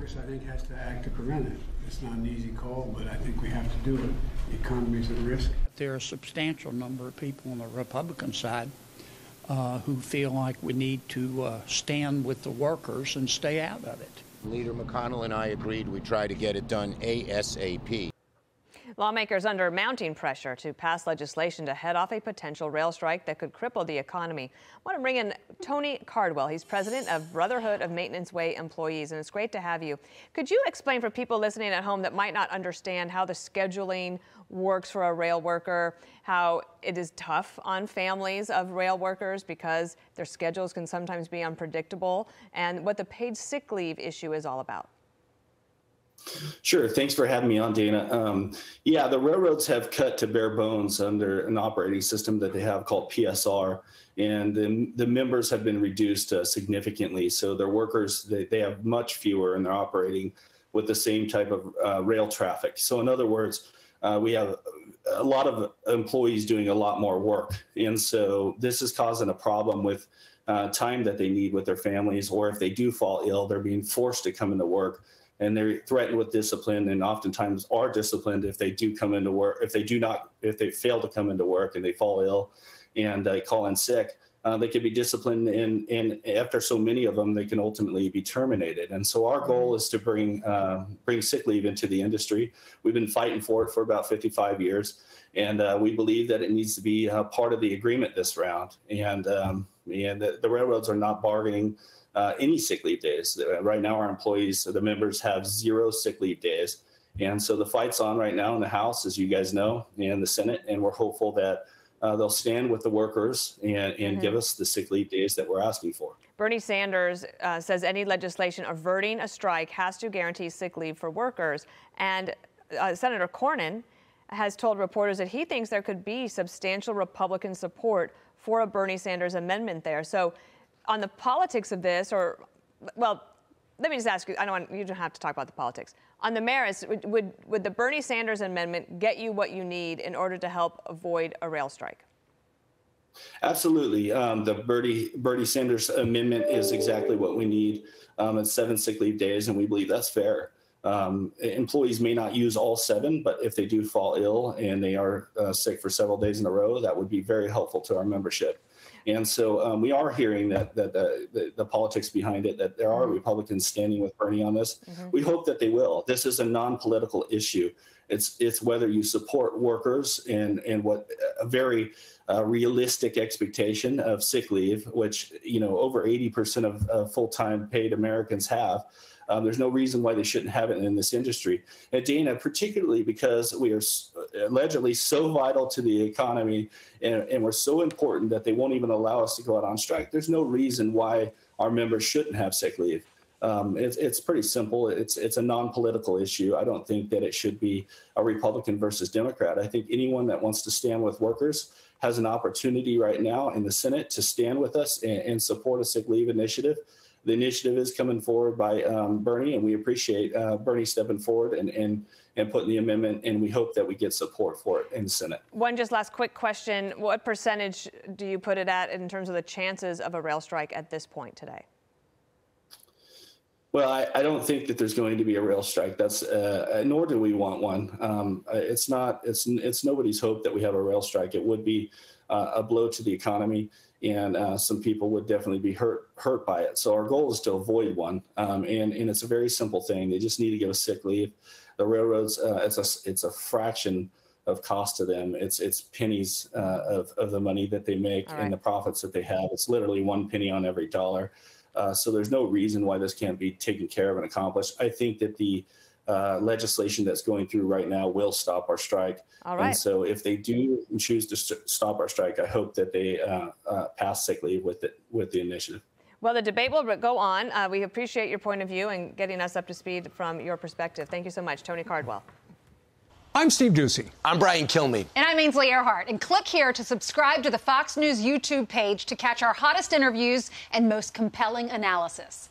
Congress, I think, has to act to prevent it. It's not an easy call, but I think we have to do it. The economy is at risk. There are a substantial number of people on the Republican side who feel like we need to stand with the workers and stay out of it. Leader McConnell and I agreed we'd try to get it done ASAP. Lawmakers under mounting pressure to pass legislation to head off a potential rail strike that could cripple the economy. I want to bring in Tony Cardwell. He's president of Brotherhood of Maintenance Way Employees, and it's great to have you. Could you explain for people listening at home that might not understand how the scheduling works for a rail worker, how it is tough on families of rail workers because their schedules can sometimes be unpredictable, and what the paid sick leave issue is all about? Sure. Thanks for having me on, Dana. Yeah, the railroads have cut to bare bones under an operating system that they have called PSR, and the members have been reduced significantly. So their workers, they have much fewer, and they're operating with the same type of rail traffic. So in other words, we have a lot of employees doing a lot more work. And so this is causing a problem with time that they need with their families, or if they do fall ill, they're being forced to come into work. And they're threatened with discipline, and oftentimes are disciplined if they do come into work. If they fail to come into work and they fall ill and call in sick, they can be disciplined, and after so many of them, they can ultimately be terminated. And so our goal is to bring sick leave into the industry. We've been fighting for it for about 55 years, and we believe that it needs to be part of the agreement this round. And the railroads are not bargaining any sick leave days. Right now, our employees, the members, have 0 sick leave days. And so the fight's on right now in the House, as you guys know, and the Senate, and we're hopeful that they'll stand with the workers and give us the sick leave days that we're asking for. Bernie Sanders says any legislation averting a strike has to guarantee sick leave for workers. And Senator Cornyn has told reporters that he thinks there could be substantial Republican support for a Bernie Sanders amendment there. So on the politics of this, or, well, let me just ask you, you don't have to talk about the politics. On the merits, would the Bernie Sanders amendment get you what you need in order to help avoid a rail strike? Absolutely. The Bernie Sanders amendment is exactly what we need. It's 7 sick leave days, and we believe that's fair. Employees may not use all 7, but if they do fall ill and they are sick for several days in a row, that would be very helpful to our membership. And so we are hearing that the politics behind it, that there are Republicans standing with Bernie on this. We hope that they will. This is a non-political issue. It's whether you support workers and what a very realistic expectation of sick leave, which over 80% of full-time paid Americans have. There's no reason why they shouldn't have it in this industry. And Dana, particularly because we are allegedly so vital to the economy and we're so important that they won't even allow us to go out on strike. There's no reason why our members shouldn't have sick leave. It's pretty simple. It's a non-political issue. I don't think that it should be a Republican versus Democrat. I think anyone that wants to stand with workers has an opportunity right now in the Senate to stand with us and support a sick leave initiative. The initiative is coming forward by Bernie, and we appreciate Bernie stepping forward and putting the amendment, and we hope that we get support for it in the Senate. One just last quick question. What percentage do you put it at in terms of the chances of a rail strike at this point today? Well, I don't think that there's going to be a rail strike. That's nor do we want one. It's nobody's hope that we have a rail strike. It would be a blow to the economy, and some people would definitely be hurt by it. So our goal is to avoid one, and it's a very simple thing. They just need to give us sick leave. The railroads, it's a fraction of cost to them. It's pennies of the money that they make and the profits that they have. It's literally 1 penny on every dollar. So there's no reason why this can't be taken care of and accomplished. I think that the legislation that's going through right now will stop our strike. All right. And so if they do choose to stop our strike, I hope that they pass sick leave with the initiative. Well, the debate will go on. We appreciate your point of view and getting us up to speed from your perspective. Thank you so much, Tony Cardwell. I'm Steve Ducey. I'm Brian Kilmeade. And I'm Ainsley Earhart. And click here to subscribe to the Fox News YouTube page to catch our hottest interviews and most compelling analysis.